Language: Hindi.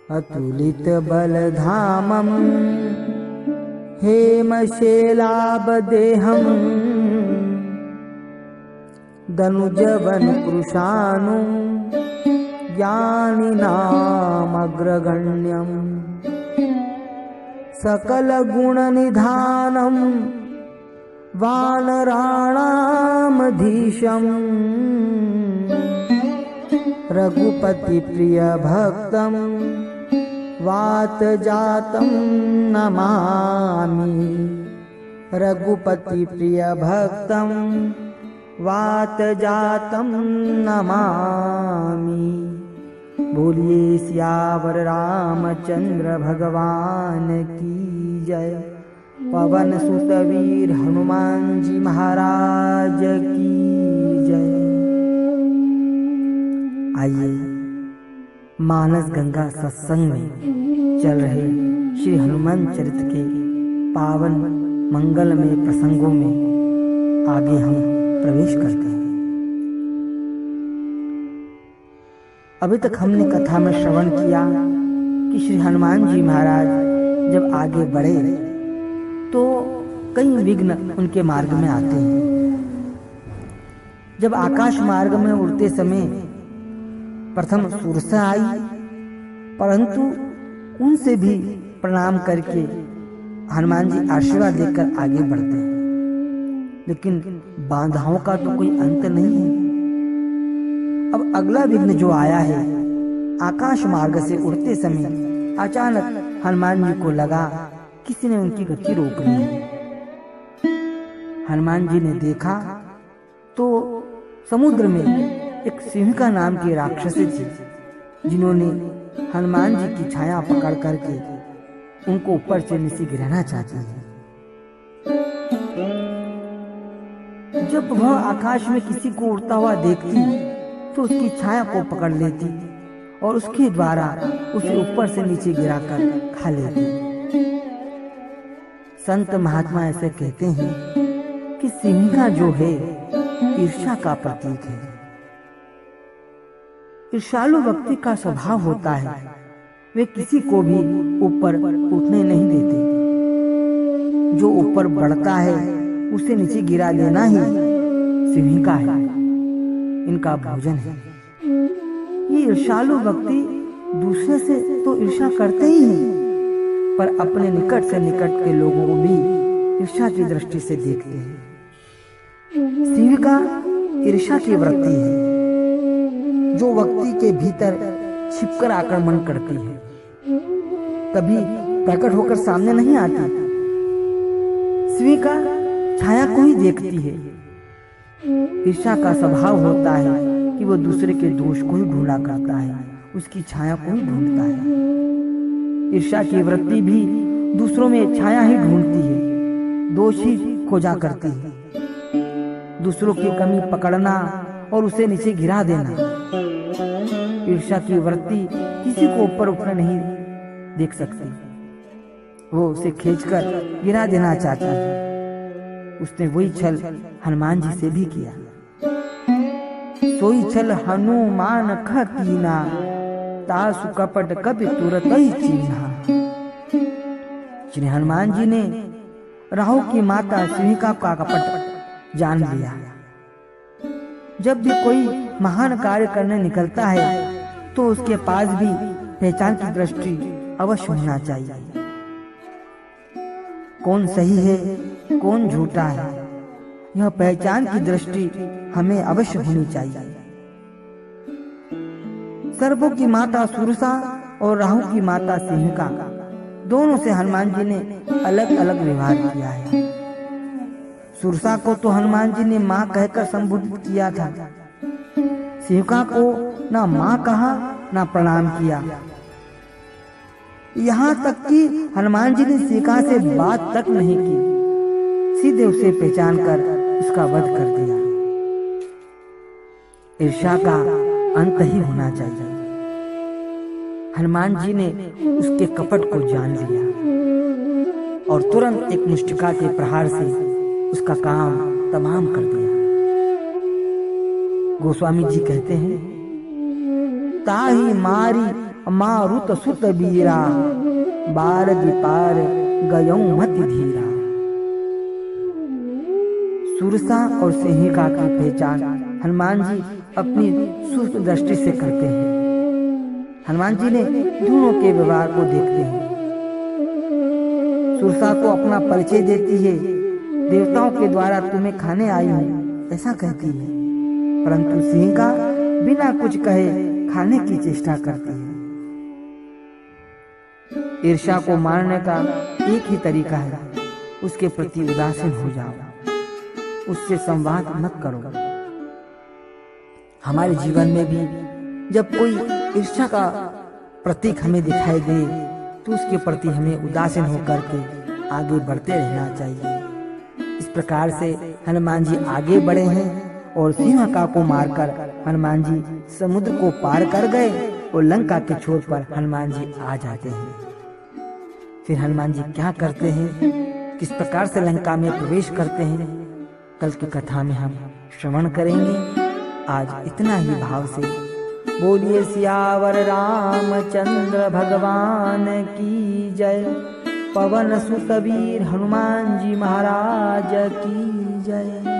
अतुलित बलधामं हेमशेलाभदेहं दनुजवन कृशानुं ज्ञानिनामग्रगण्यं सकलगुणनिधानं वानराणामधीशं रघुपतिप्रियभक्तं वातजातं नमामि। रघुपतिप्रियभक्तं वातजातं नमामि। बोलिए सियावर रामचंद्र भगवान की जय। पवन सुत वीर हनुमान जी महाराज की जय। आइए मानस गंगा सत्संग में चल रहे श्री हनुमान चरित्र के पावन मंगलमय प्रसंगों में आगे हम प्रवेश करते हैं। अभी तक हमने कथा में श्रवण किया कि श्री हनुमान जी महाराज जब आगे बढ़े तो कई विघ्न उनके मार्ग में आते हैं। जब आकाश मार्ग में उड़ते समय प्रथम सुरसा आई, परंतु उनसे भी प्रणाम करके हनुमान जी आशीर्वाद देकर आगे बढ़ते हैं। लेकिन बाधाओं का तो कोई अंत नहीं है। अब अगला विघ्न जो आया है, आकाश मार्ग से उड़ते समय अचानक हनुमान जी को लगा किसी ने उनकी गति रोक ली है। हनुमान जी ने देखा तो समुद्र में एक सिंहिका नाम की राक्षसी थी, जिन्होंने हनुमान जी की छाया पकड़ करके उनको ऊपर से नीचे गिराना चाहती है। जब वह आकाश में किसी को उड़ता हुआ देखती तो उसकी छाया को पकड़ लेती और उसके द्वारा उसे ऊपर से नीचे गिराकर खा लेती। संत महात्मा ऐसे कहते हैं कि सिंहिका जो है ईर्ष्या का प्रतीक है। ईर्ष्यालु व्यक्ति का स्वभाव होता है, वे किसी को भी ऊपर उठने नहीं देते। जो ऊपर बढ़ता है उसे नीचे गिरा देना ही सिंहिका है, इनका भोजन है। ये ईर्ष्यालु व्यक्ति दूसरे से तो ईर्ष्या करते ही हैं, पर अपने निकट से निकट के लोगों को भी ईर्ष्या की दृष्टि से देखते हैं। सिंहिका ईर्ष्या की वृत्ति है, जो व्यक्ति के भीतर छिपकर आक्रमण करती है, कभी प्रकट होकर सामने नहीं आती। सिंहिका छाया को ही देखती है। ईर्ष्या का स्वभाव होता है कि वो दूसरे के दोष को ही ढूंढा करता है, उसकी छाया को ही ढूंढता है। ईर्ष्या की वृत्ति भी दूसरों में छाया ही ढूंढती है, दोष ही खोजा करती है। दूसरों की कमी पकड़ना और उसे नीचे गिरा देना। ईर्ष्या की वृत्ति किसी को ऊपर उठना नहीं देख सकती, वो उसे खींचकर गिरा देना चाहती है। उसने वही छल हनुमान जी से भी किया। सोई छल हनुमान खकीना, तासु कपट कपि तुरत ही चीन्हा। श्री हनुमान जी ने राहु की माता सिंहिका का कपट जान लिया। जब भी कोई महान कार्य करने निकलता है तो उसके पास भी पहचान की दृष्टि अवश्य होना चाहिए। कौन सही है कौन झूठा है, यह पहचान की दृष्टि हमें अवश्य होनी चाहिए। सर्पों की माता सुरसा और राहु की माता सिंहिका, दोनों से हनुमान जी ने अलग अलग व्यवहार किया है। सुरसा को तो हनुमान जी ने माँ कहकर संबोधित किया था। सिंहिका को ना माँ कहा ना प्रणाम किया। यहाँ तक कि हनुमान जी ने सिंहिका से बात तक नहीं की, सीधे उसे पहचान कर उसका वध कर दिया। ईर्ष्या का अंत ही होना चाहिए। हनुमान जी ने उसके कपट को जान लिया और तुरंत एक मुष्टिका के प्रहार से उसका काम तमाम कर दिया। गोस्वामी जी कहते हैं, ताही मारी मारुत सुत बीरा, बारज पार गयौ मति धीरा। सुरसा और सिंहिका की पहचान हनुमान जी अपनी सूक्ष्म दृष्टि से करते हैं। हनुमान जी ने दोनों के व्यवहार को देखते हैं। सुरसा को अपना परिचय देती है, देवताओं के द्वारा तुम्हें खाने आई हूँ ऐसा कहती है, परंतु सिंहिका बिना कुछ कहे खाने की चेष्टा करती है। ईर्ष्या को मारने का एक ही तरीका है, उसके प्रति उदासीन हो जाओ, उससे संवाद मत करो। हमारे जीवन में भी जब कोई ईर्ष्या का प्रतीक हमें दिखाई दे तो उसके प्रति हमें उदासीन होकर के आगे बढ़ते रहना चाहिए। इस प्रकार से हनुमान जी आगे बढ़े हैं और सिंहिका को मारकर हनुमान जी समुद्र को पार कर गए और लंका के छोर पर हनुमान जी आ जाते हैं। फिर हनुमान जी क्या करते हैं, किस प्रकार से लंका में प्रवेश करते हैं, कल की कथा में हम श्रवण करेंगे। आज इतना ही भाव से बोलिए सियावर रामचंद्र भगवान की जय। पवन सुत वीर हनुमान जी महाराज की जय।